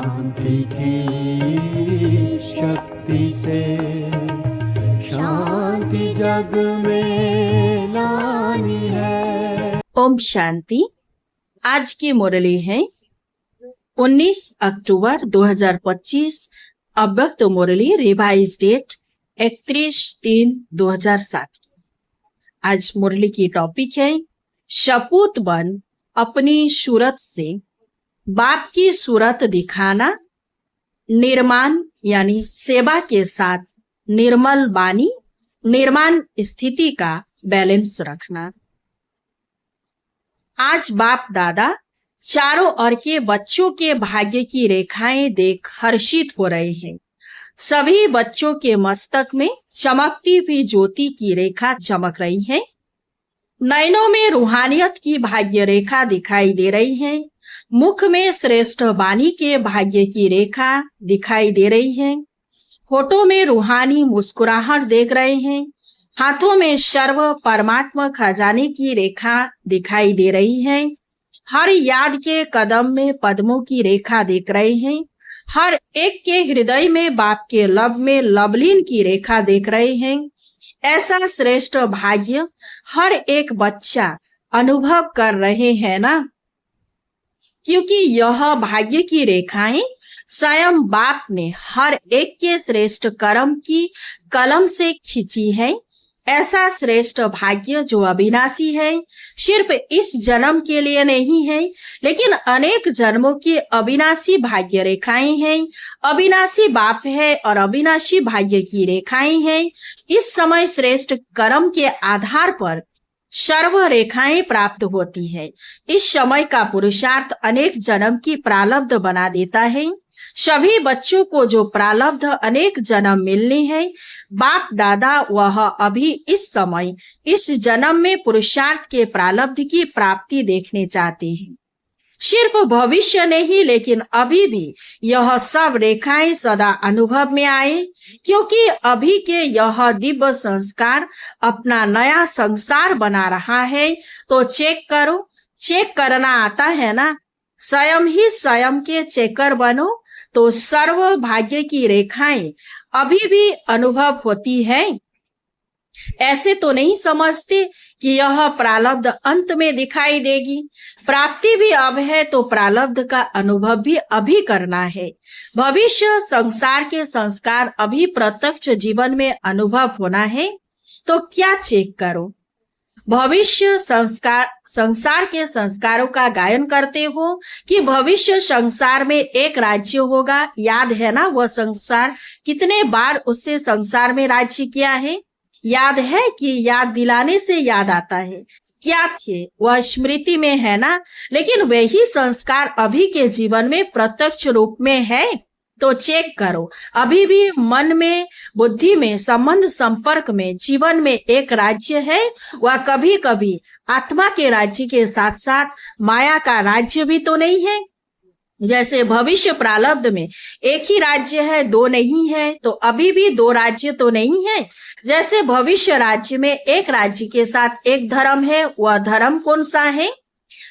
शांति की शक्ति से शांति जग में लानी है। ओम शांति। आज की मुरली है 19 अक्टूबर 2025। अव्यक्त मुरली रिवाइज डेट 31/3/2007। आज मुरली की टॉपिक है शपूत बन अपनी सूरत से बाप की सूरत दिखाना, निर्माण यानी सेवा के साथ निर्मल वाणी, निर्माण स्थिति का बैलेंस रखना। आज बाप दादा चारों ओर के बच्चों के भाग्य की रेखाएं देख हर्षित हो रहे हैं। सभी बच्चों के मस्तक में चमकती हुई ज्योति की रेखा चमक रही है। नयनों में रूहानियत की भाग्य रेखा दिखाई दे रही है। मुख में श्रेष्ठ वाणी के भाग्य की रेखा दिखाई दे रही है। होठों में रूहानी मुस्कुराहट देख रहे हैं। हाथों में सर्व परमात्मा खजाने की रेखा दिखाई दे रही है। हर याद के कदम में पद्मों की रेखा देख रहे हैं। हर एक के हृदय में बाप के लब में लवलीन की रेखा देख रहे हैं। ऐसा श्रेष्ठ भाग्य हर एक बच्चा अनुभव कर रहे हैं ना, क्योंकि यह भाग्य की रेखाएं स्वयं बाप ने हर एक के श्रेष्ठ कर्म की कलम से खींची है। ऐसा श्रेष्ठ भाग्य जो अविनाशी है, सिर्फ इस जन्म के लिए नहीं है, लेकिन अनेक जन्मों की अविनाशी भाग्य रेखाएं हैं। अविनाशी बाप है और अविनाशी भाग्य की रेखाएं हैं। इस समय श्रेष्ठ कर्म के आधार पर सर्व रेखाएं प्राप्त होती है। इस समय का पुरुषार्थ अनेक जन्म की प्रारब्ध बना देता है। सभी बच्चों को जो प्रारब्ध अनेक जन्म मिलने हैं, बाप दादा वह अभी इस समय इस जन्म में पुरुषार्थ के प्रारब्ध की प्राप्ति देखने चाहते हैं। सिर्फ भविष्य नहीं, लेकिन अभी भी यह सब रेखाएं सदा अनुभव में आए, क्योंकि अभी के यह दिव्य संस्कार अपना नया संसार बना रहा है। तो चेक करो, चेक करना आता है ना, स्वयं ही स्वयं के चेकर बनो, तो सर्व भाग्य की रेखाएं अभी भी अनुभव होती है। ऐसे तो नहीं समझते कि यह प्रारब्ध अंत में दिखाई देगी। प्राप्ति भी अब है तो प्रारब्ध का अनुभव भी अभी करना है। भविष्य संसार के संस्कार अभी प्रत्यक्ष जीवन में अनुभव होना है। तो क्या चेक करो, भविष्य संसार के संस्कारों का गायन करते हो कि भविष्य संसार में एक राज्य होगा। याद है ना वह संसार, कितने बार उससे संसार में राज्य किया है? याद है कि याद दिलाने से याद आता है। क्या थे वह स्मृति में है ना, लेकिन वही संस्कार अभी के जीवन में प्रत्यक्ष रूप में है। तो चेक करो, अभी भी मन में, बुद्धि में, संबंध संपर्क में, जीवन में एक राज्य है। वह कभी कभी आत्मा के राज्य के साथ साथ माया का राज्य भी तो नहीं है। जैसे भविष्य प्रारब्ध में एक ही राज्य है, दो नहीं है, तो अभी भी दो राज्य तो नहीं है। जैसे भविष्य राज्य में एक राज्य के साथ एक धर्म है, वह धर्म कौन सा है?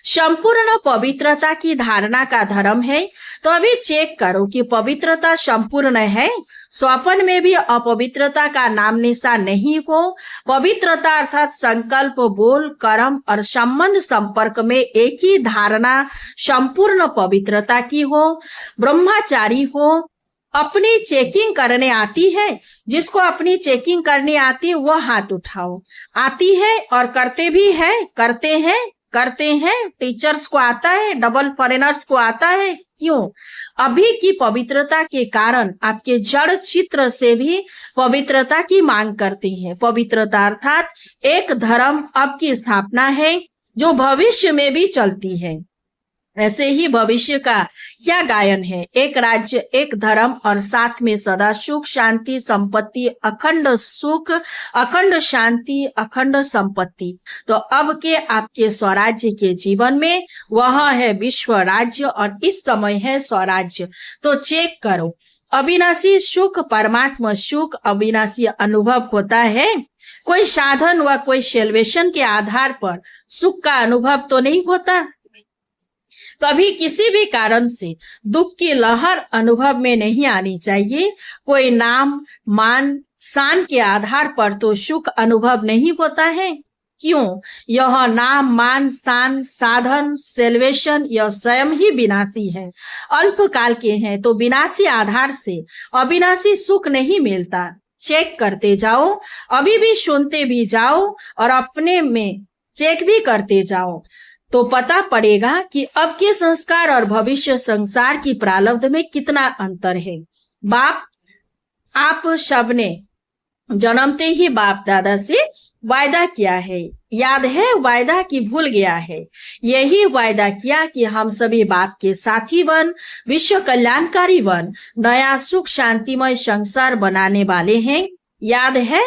संपूर्ण पवित्रता की धारणा का धर्म है। तो अभी चेक करो कि पवित्रता संपूर्ण है। स्वप्न में भी अपवित्रता का नाम निशान नहीं हो। पवित्रता अर्थात संकल्प, बोल, कर्म और संबंध संपर्क में एक ही धारणा संपूर्ण पवित्रता की हो। ब्रह्मचारी हो। अपनी चेकिंग करने आती है, जिसको अपनी चेकिंग करनी आती है वह हाथ उठाओ। आती है और करते भी है, करते हैं। टीचर्स को आता है, डबल फॉरेनर्स को आता है। क्यों? अभी की पवित्रता के कारण आपके जड़ चित्र से भी पवित्रता की मांग करती है। पवित्रता अर्थात एक धर्म अब की स्थापना है जो भविष्य में भी चलती है। ऐसे ही भविष्य का क्या गायन है? एक राज्य, एक धर्म और साथ में सदा सुख, शांति, संपत्ति, अखंड सुख, अखंड शांति, अखंड संपत्ति। तो अब के आपके स्वराज्य के जीवन में वह है विश्व राज्य और इस समय है स्वराज्य। तो चेक करो, अविनाशी सुख, परमात्मा सुख अविनाशी अनुभव होता है। कोई साधन व कोई सेल्वेशन के आधार पर सुख का अनुभव तो नहीं होता। कभी किसी भी कारण से दुख की लहर अनुभव में नहीं आनी चाहिए। कोई नाम, मान, शान के आधार पर तो सुख अनुभव नहीं होता है। क्यों? यह नाम, मान, शान, साधन, सेल्वेशन यह स्वयं ही विनाशी है, अल्पकाल के हैं। तो विनाशी आधार से अविनाशी सुख नहीं मिलता। चेक करते जाओ, अभी भी सुनते भी जाओ और अपने में चेक भी करते जाओ, तो पता पड़ेगा कि अब के संस्कार और भविष्य संसार की प्रारब्ध में कितना अंतर है। बाप, आप सबने जन्मते ही बाप दादा से वायदा किया है, याद है? वायदा की भूल गया है? यही वायदा किया कि हम सभी बाप के साथी बन, विश्व कल्याणकारी बन, नया सुख शांतिमय संसार बनाने वाले हैं। याद है?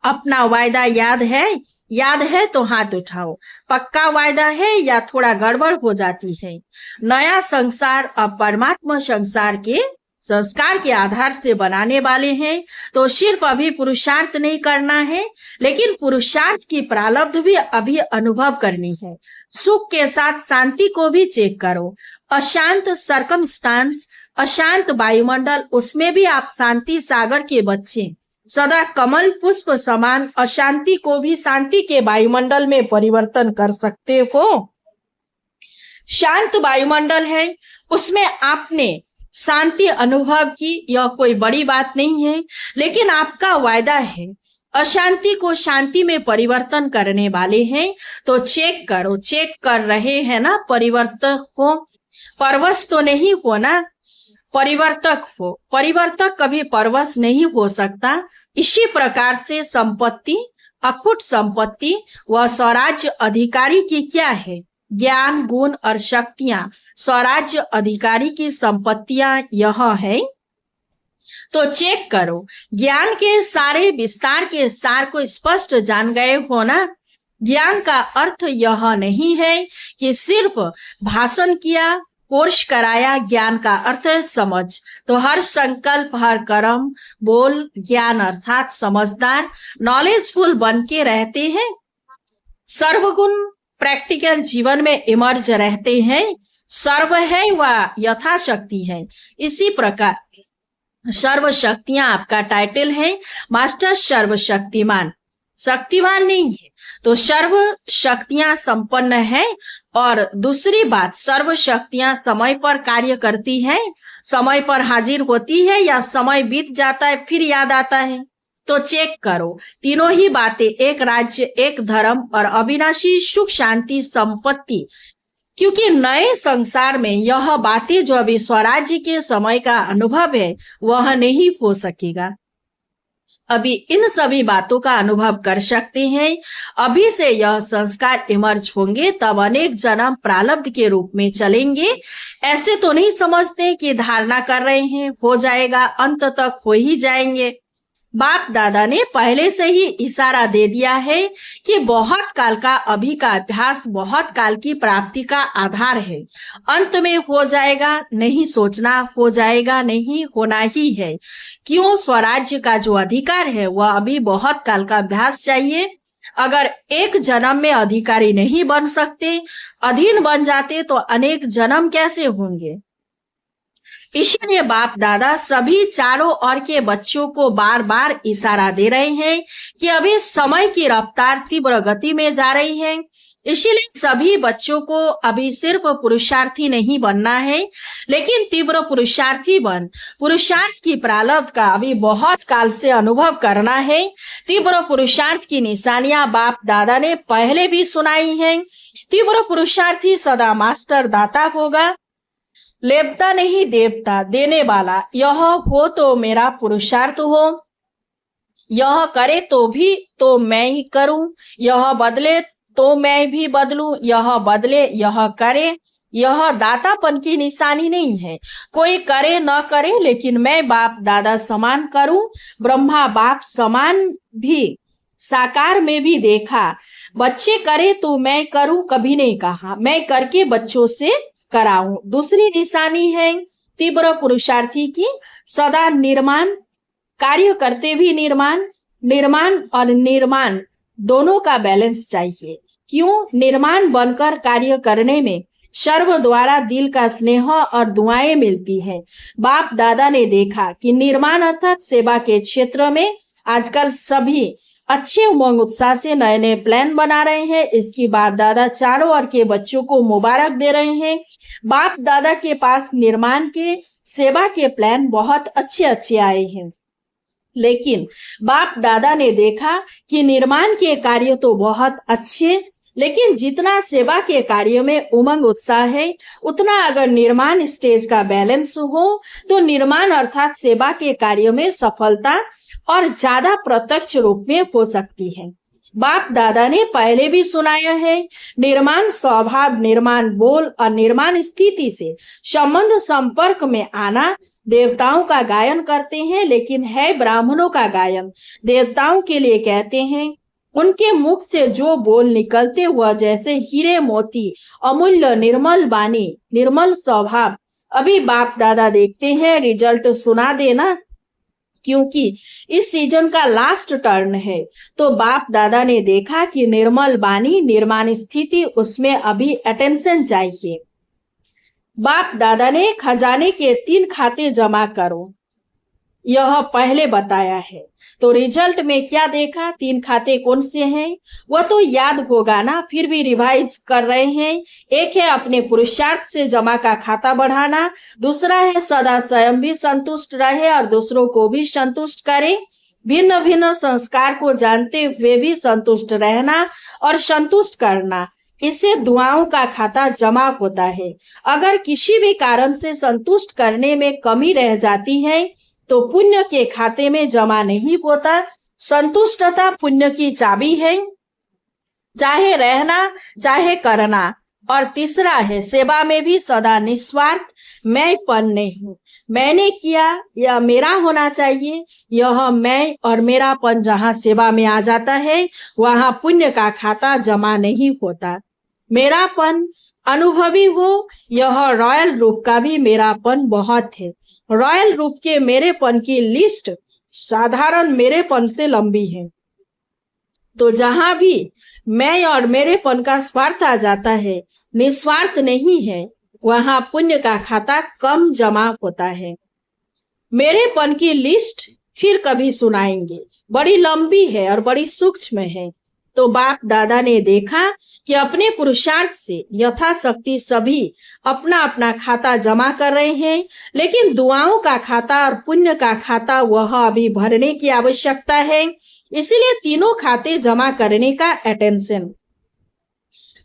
अपना वायदा याद है? याद है तो हाथ उठाओ। पक्का वायदा है या थोड़ा गड़बड़ हो जाती है? नया संसार अब परमात्मा संसार के संस्कार के आधार से बनाने वाले हैं। तो सिर्फ अभी पुरुषार्थ नहीं करना है, लेकिन पुरुषार्थ की प्रारब्ध भी अभी अनुभव करनी है। सुख के साथ शांति को भी चेक करो। अशांत सर्कमस्टांस, अशांत वायुमंडल, उसमें भी आप शांति सागर के बच्चे, सदा कमल पुष्प समान अशांति को भी शांति के वायुमंडल में परिवर्तन कर सकते हो। शांत वायुमंडल है, उसमें आपने शांति अनुभव की, यह कोई बड़ी बात नहीं है, लेकिन आपका वायदा है अशांति को शांति में परिवर्तन करने वाले हैं। तो चेक करो, चेक कर रहे हैं ना? परिवर्तक हो, परवश तो नहीं हो ना? परिवर्तक हो। परिवर्तक कभी परवश नहीं हो सकता। इसी प्रकार से संपत्ति, अखुट संपत्ति व स्वराज्य अधिकारी की क्या है? ज्ञान, गुण और शक्तियां स्वराज्य अधिकारी की संपत्तियां यह है। तो चेक करो, ज्ञान के सारे विस्तार के सार को स्पष्ट जान गए हो ना? ज्ञान का अर्थ यह नहीं है कि सिर्फ भाषण किया, कोर्स कराया। ज्ञान का अर्थ है समझ। तो हर संकल्प, हर कर्म, बोल ज्ञान अर्थात समझदार, नॉलेजफुल बन के रहते हैं। सर्वगुण प्रैक्टिकल जीवन में इमर्ज रहते हैं। सर्व है व यथाशक्ति है। इसी प्रकार सर्व शक्तियां आपका टाइटल है। मास्टर सर्वशक्तिमान, शक्तिमान नहीं है तो सर्व शक्तियां संपन्न है। और दूसरी बात, सर्व शक्तियां समय पर कार्य करती है, समय पर हाजिर होती है, या समय बीत जाता है फिर याद आता है? तो चेक करो, तीनों ही बातें, एक राज्य, एक धर्म और अविनाशी सुख शांति संपत्ति। क्योंकि नए संसार में यह बातें जो अभी स्वराज्य के समय का अनुभव है वह नहीं हो सकेगा। अभी इन सभी बातों का अनुभव कर सकते हैं। अभी से यह संस्कार इमर्ज होंगे, तब अनेक जन्म प्रारब्ध के रूप में चलेंगे। ऐसे तो नहीं समझते कि धारणा कर रहे हैं हो जाएगा, अंत तक हो ही जाएंगे। बाप दादा ने पहले से ही इशारा दे दिया है कि बहुत काल का अभी का अभ्यास बहुत काल की प्राप्ति का आधार है। अंत में हो जाएगा नहीं सोचना, हो जाएगा नहीं, होना ही है। क्यों? स्वराज्य का जो अधिकार है वह अभी बहुत काल का अभ्यास चाहिए। अगर एक जन्म में अधिकारी नहीं बन सकते, अधीन बन जाते, तो अनेक जन्म कैसे होंगे? इसलिए बाप दादा सभी चारों ओर के बच्चों को बार बार इशारा दे रहे हैं कि अभी समय की रफ्तार तीव्र गति में जा रही है। इसलिए सभी बच्चों को अभी सिर्फ पुरुषार्थी नहीं बनना है, लेकिन तीव्र पुरुषार्थी बन पुरुषार्थ की प्रारब्ध का अभी बहुत काल से अनुभव करना है। तीव्र पुरुषार्थ की निशानियां बाप दादा ने पहले भी सुनाई हैं। तीव्र पुरुषार्थी सदा मास्टर दाता होगा, लेपता नहीं देवता देने वाला। यह हो तो मेरा पुरुषार्थ हो, यह करे तो भी तो मैं ही करूं, यह बदले तो मैं भी बदलूं, यह बदले यह करे। यह दातापन की निशानी नहीं है। कोई करे न करे, लेकिन मैं बाप दादा समान करूं। ब्रह्मा बाप समान भी साकार में भी देखा। बच्चे करे तो मैं करूं, कभी नहीं कहा मैं करके बच्चों से कराऊं। दूसरी निशानी है तीव्र पुरुषार्थी की, सदा निर्माण कार्य करते भी निर्माण। निर्माण और निर्माण दोनों का बैलेंस चाहिए। क्यों? निर्माण बनकर कार्य करने में सर्व द्वारा दिल का स्नेह और दुआएं मिलती है। बाप दादा ने देखा कि निर्माण अर्थात सेवा के क्षेत्र में आजकल सभी अच्छे उमंग उत्साह से नए नए प्लान बना रहे हैं। इसकी बाप दादा चारों ओर के बच्चों को मुबारक दे रहे हैं। बाप दादा के पास निर्माण के सेवा के प्लान बहुत अच्छे अच्छे आए हैं, लेकिन बाप दादा ने देखा कि निर्माण के कार्य तो बहुत अच्छे, लेकिन जितना सेवा के कार्य में उमंग उत्साह है, उतना अगर निर्माण स्टेज का बैलेंस हो तो निर्माण अर्थात सेवा के कार्य में सफलता और ज्यादा प्रत्यक्ष रूप में हो सकती है। बाप दादा ने पहले भी सुनाया है, निर्माण स्वभाव, निर्माण बोल और निर्माण स्थिति से संबंध संपर्क में आना देवताओं का गायन करते हैं, लेकिन है ब्राह्मणों का गायन। देवताओं के लिए कहते हैं, उनके मुख से जो बोल निकलते हुआ जैसे हीरे मोती, अमूल्य निर्मल वाणी, निर्मल स्वभाव। अभी बाप दादा देखते हैं रिजल्ट सुना देना, क्योंकि इस सीजन का लास्ट टर्न है। तो बाप दादा ने देखा कि निर्मल वाणी, निर्माण स्थिति, उसमें अभी अटेंशन चाहिए। बाप दादा ने खजाने के 3 खाते जमा करो, यह पहले बताया है। तो रिजल्ट में क्या देखा, 3 खाते कौन से हैं वह तो याद होगा ना, फिर भी रिवाइज कर रहे हैं। एक है अपने पुरुषार्थ से जमा का खाता बढ़ाना, दूसरा है सदा स्वयं भी संतुष्ट रहे और दूसरों को भी संतुष्ट करे, भिन्न भिन्न संस्कार को जानते हुए भी संतुष्ट रहना और संतुष्ट करना। इससे दुआओं का खाता जमा होता है। अगर किसी भी कारण से संतुष्ट करने में कमी रह जाती है तो पुण्य के खाते में जमा नहीं होता। संतुष्टता पुण्य की चाबी है, चाहे रहना चाहे करना। और तीसरा है सेवा में भी सदा निस्वार्थ, मैंपन नहीं, मैंने किया या मेरा होना चाहिए। यह मैं और मेरापन जहाँ सेवा में आ जाता है, वहाँ पुण्य का खाता जमा नहीं होता। मेरापन अनुभवी हो, यह रॉयल रूप का भी मेरापन बहुत है। रॉयल रूप के मेरेपन की लिस्ट साधारण मेरेपन से लंबी है। तो जहां भी मैं और मेरेपन का स्वार्थ आ जाता है, निस्वार्थ नहीं है, वहां पुण्य का खाता कम जमा होता है। मेरेपन की लिस्ट फिर कभी सुनाएंगे, बड़ी लंबी है और बड़ी सूक्ष्म है। तो बाप दादा ने देखा कि अपने पुरुषार्थ से यथाशक्ति सभी अपना अपना खाता जमा कर रहे हैं, लेकिन दुआओं का खाता और पुण्य का खाता वह अभी भरने की आवश्यकता है। इसलिए तीनों खाते जमा करने का अटेंशन।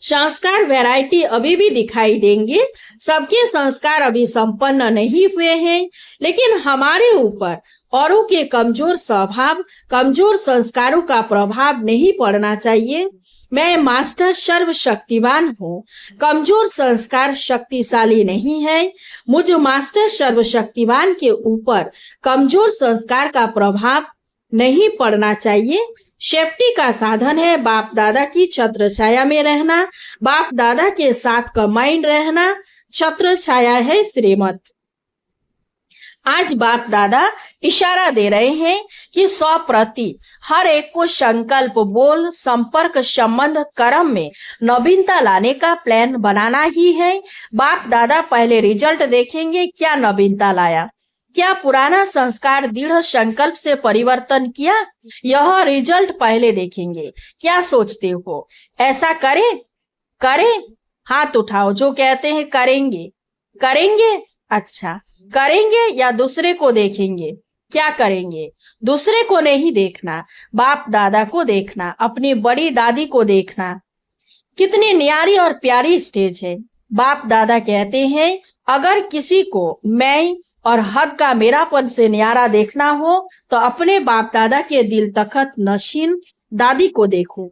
संस्कार वैरायटी अभी भी दिखाई देंगे, सबके संस्कार अभी संपन्न नहीं हुए हैं, लेकिन हमारे ऊपर औरों के कमजोर स्वभाव, कमजोर संस्कारों का प्रभाव नहीं पड़ना चाहिए। मैं मास्टर सर्वशक्तिवान हूँ, कमजोर संस्कार शक्तिशाली नहीं है। मुझ मास्टर सर्वशक्तिवान के ऊपर कमजोर संस्कार का प्रभाव नहीं पड़ना चाहिए। सेफ्टी का साधन है बाप दादा की छत्र छाया में रहना, बाप दादा के साथ कंबाइंड रहना। छत्र छाया है श्रीमत। आज बाप दादा इशारा दे रहे हैं कि 100% हर एक को संकल्प, बोल, संपर्क, संबंध, कर्म में नवीनता लाने का प्लान बनाना ही है। बाप दादा पहले रिजल्ट देखेंगे, क्या नवीनता लाया, क्या पुराना संस्कार दृढ़ संकल्प से परिवर्तन किया, यह रिजल्ट पहले देखेंगे। क्या सोचते हो, ऐसा करें? हाथ उठाओ जो कहते हैं करेंगे। अच्छा, करेंगे या दूसरे को देखेंगे? क्या करेंगे? दूसरे को नहीं देखना, बाप दादा को देखना, अपनी बड़ी दादी को देखना। कितनी न्यारी और प्यारी स्टेज है। बाप दादा कहते हैं, अगर किसी को मैं और हद का मेरापन से न्यारा देखना हो तो अपने बाप दादा के दिल तखत नशीन दादी को देखो।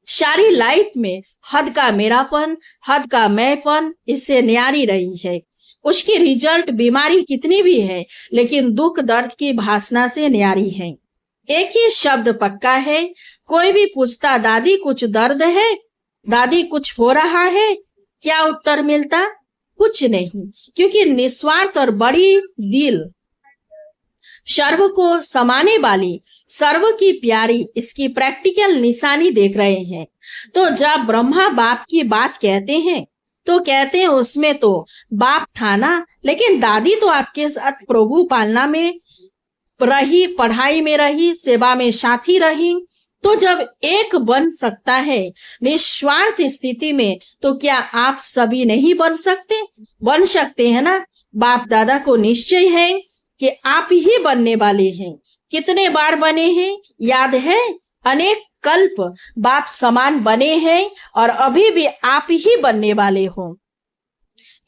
सारी लाइफ में हद का मेरापन, हद का मैंपन इससे न्यारी रही है। उसकी रिजल्ट बीमारी कितनी भी है, लेकिन दुख दर्द की भासना से न्यारी है। एक ही शब्द पक्का है। कोई भी पूछता, दादी कुछ दर्द है, दादी कुछ हो रहा है, क्या उत्तर मिलता? कुछ नहीं, क्योंकि निस्वार्थ और बड़ी दिल, सर्व को समाने वाली, सर्व की प्यारी, इसकी प्रैक्टिकल निशानी देख रहे हैं। तो जब ब्रह्मा बाप की बात कहते हैं तो कहते हैं उसमें तो बाप था ना, लेकिन दादी तो आपके साथ प्रभु पालना में रही, पढ़ाई में रही, सेवा में साथी रही। तो जब एक बन सकता है निस्वार्थ स्थिति में, तो क्या आप सभी नहीं बन सकते? बन सकते हैं ना। बाप दादा को निश्चय है कि आप ही बनने वाले हैं। कितने बार बने हैं याद है? अनेक कल्प बाप समान बने हैं और अभी भी आप ही बनने वाले हो।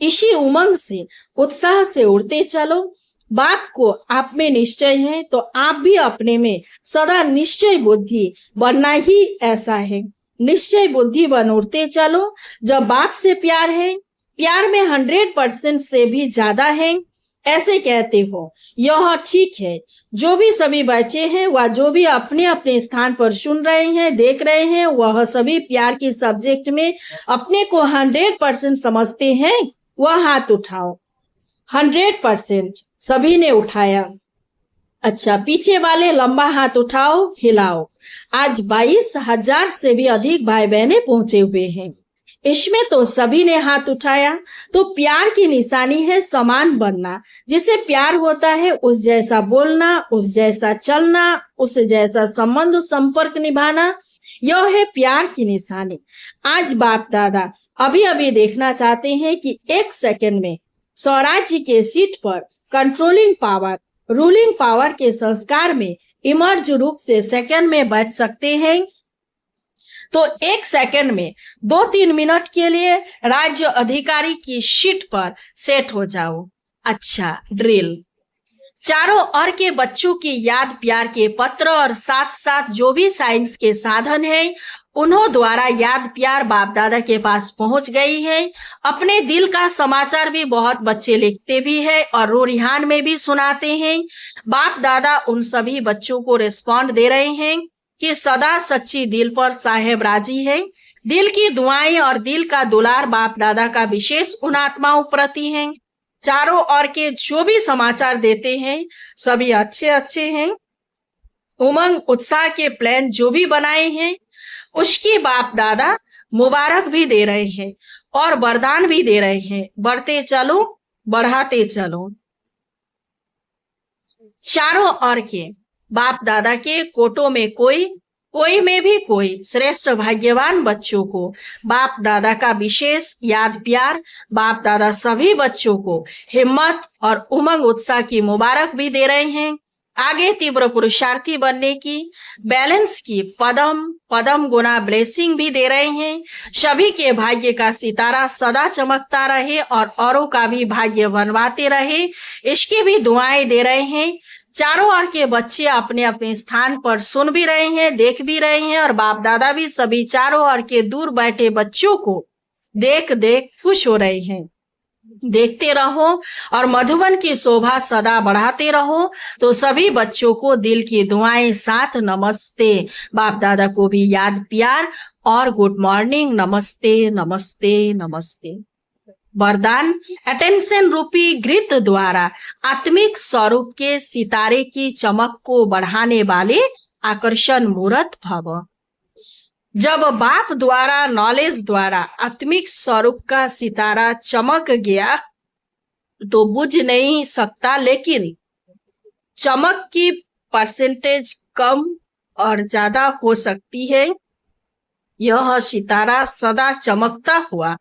इसी उमंग से, उत्साह से उड़ते चलो। बाप को आप में निश्चय है तो आप भी अपने में सदा निश्चय बुद्धि बनना ही ऐसा है। निश्चय बुद्धि बन उड़ते चलो। जब बाप से प्यार है, प्यार में 100% से भी ज्यादा है, ऐसे कहते हो, यह ठीक है। जो भी सभी बैठे हैं वह जो भी अपने अपने स्थान पर सुन रहे हैं, देख रहे हैं, वह सभी प्यार की सब्जेक्ट में अपने को 100% समझते हैं। वह हाथ उठाओ। 100% सभी ने उठाया। अच्छा, पीछे वाले लंबा हाथ उठाओ, हिलाओ। आज 22,000 से भी अधिक भाई बहने पहुंचे हुए हैं। इसमें तो सभी ने हाथ उठाया। तो प्यार की निशानी है समान बनना। जिसे प्यार होता है उस जैसा बोलना, उस जैसा चलना, उस जैसा संबंध संपर्क निभाना, यह है प्यार की निशानी। आज बाप दादा अभी अभी देखना चाहते हैं कि 1 सेकंड में स्वराज्य के सीट पर कंट्रोलिंग पावर, रूलिंग पावर के संस्कार में इमर्ज रूप से सेकंड में बैठ सकते हैं। तो 1 सेकंड में 2-3 मिनट के लिए राज्य अधिकारी की सीट पर सेट हो जाओ। अच्छा, ड्रिल। चारों ओर के बच्चों की याद प्यार के पत्र और साथ साथ जो भी साइंस के साधन हैं, उन्हों द्वारा याद प्यार बाप दादा के पास पहुंच गई है। अपने दिल का समाचार भी बहुत बच्चे लिखते भी हैं और रूरिहान में भी सुनाते हैं। बाप दादा उन सभी बच्चों को रिस्पॉन्ड दे रहे हैं कि सदा सच्ची दिल पर साहेब राजी है। दिल की दुआएं और दिल का दुलार बाप दादा का विशेष उन आत्माओं प्रति है। चारों ओर के जो भी समाचार देते हैं सभी अच्छे अच्छे हैं। उमंग उत्साह के प्लान जो भी बनाए हैं उसकी बाप दादा मुबारक भी दे रहे हैं और वरदान भी दे रहे हैं। बढ़ते चलो, बढ़ाते चलो। चारों ओर के बाप दादा के कोटों में कोई में भी कोई श्रेष्ठ भाग्यवान बच्चों को बाप दादा का विशेष याद प्यार, बाप दादा सभी बच्चों को हिम्मत और उमंग उत्साह की मुबारक भी दे रहे हैं। आगे तीव्र पुरुषार्थी बनने की, बैलेंस की पदम गुना ब्लेसिंग भी दे रहे हैं। सभी के भाग्य का सितारा सदा चमकता रहे और औरों का भी भाग्य बनवाते रहे, इसकी भी दुआएं दे रहे हैं। चारों ओर के बच्चे अपने अपने स्थान पर सुन भी रहे हैं, देख भी रहे हैं और बाप दादा भी सभी चारों ओर के दूर बैठे बच्चों को देख देख खुश हो रहे हैं। देखते रहो और मधुबन की शोभा सदा बढ़ाते रहो। तो सभी बच्चों को दिल की दुआएं साथ नमस्ते, बाप दादा को भी याद प्यार और गुड मॉर्निंग, नमस्ते नमस्ते नमस्ते। वरदान, अटेंशन रूपी घृत द्वारा आत्मिक स्वरूप के सितारे की चमक को बढ़ाने वाले आकर्षण मूर्त भव। जब बाप द्वारा, नॉलेज द्वारा आत्मिक स्वरूप का सितारा चमक गया तो बुझ नहीं सकता, लेकिन चमक की परसेंटेज कम और ज्यादा हो सकती है। यह सितारा सदा चमकता हुआ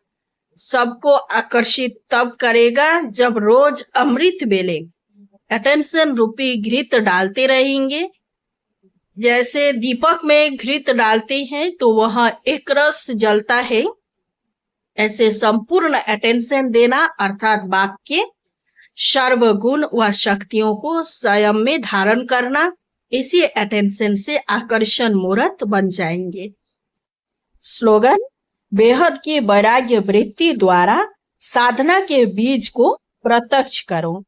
सबको आकर्षित तब करेगा जब रोज अमृत बेले अटेंशन रूपी घृत डालते रहेंगे। जैसे दीपक में घृत डालते हैं तो वह एक रस जलता है, ऐसे संपूर्ण अटेंशन देना अर्थात बाप के सर्वगुण व शक्तियों को स्वयं में धारण करना, इसी अटेंशन से आकर्षण मूर्त बन जाएंगे। स्लोगन, बेहद की वैराग्य वृत्ति द्वारा साधना के बीज को प्रत्यक्ष करो।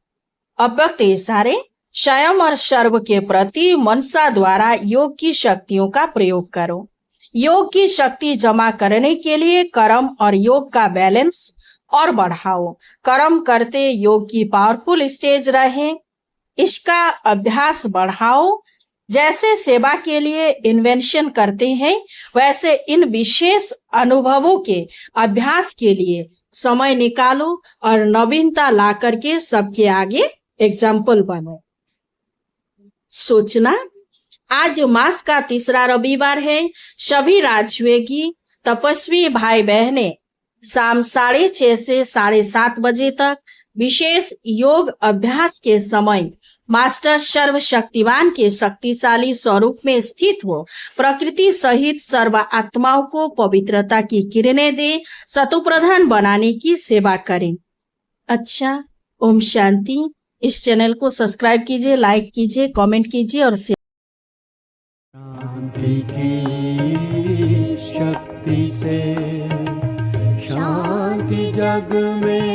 अव्यक्त इशारे, स्वयं और सर्व के प्रति मनसा द्वारा योग की शक्तियों का प्रयोग करो। योग की शक्ति जमा करने के लिए कर्म और योग का बैलेंस और बढ़ाओ। कर्म करते योग की पावरफुल स्टेज रहे, इसका अभ्यास बढ़ाओ। जैसे सेवा के लिए इन्वेंशन करते हैं, वैसे इन विशेष अनुभवों के अभ्यास के लिए समय निकालो और नवीनता ला करके सबके आगे एग्जाम्पल बनो। सोचना, आज मास का तीसरा रविवार है। सभी राजयोगी तपस्वी भाई बहने शाम 6:30 से 7:30 बजे तक विशेष योग अभ्यास के समय मास्टर सर्वशक्तिवान के शक्तिशाली स्वरूप में स्थित हो प्रकृति सहित सर्व आत्माओं को पवित्रता की किरणें दे सतोप्रधान बनाने की सेवा करें। अच्छा, ओम शांति। इस चैनल को सब्सक्राइब कीजिए, लाइक कीजिए, कमेंट कीजिए और शेयर। शांति की शक्ति से शांति जग में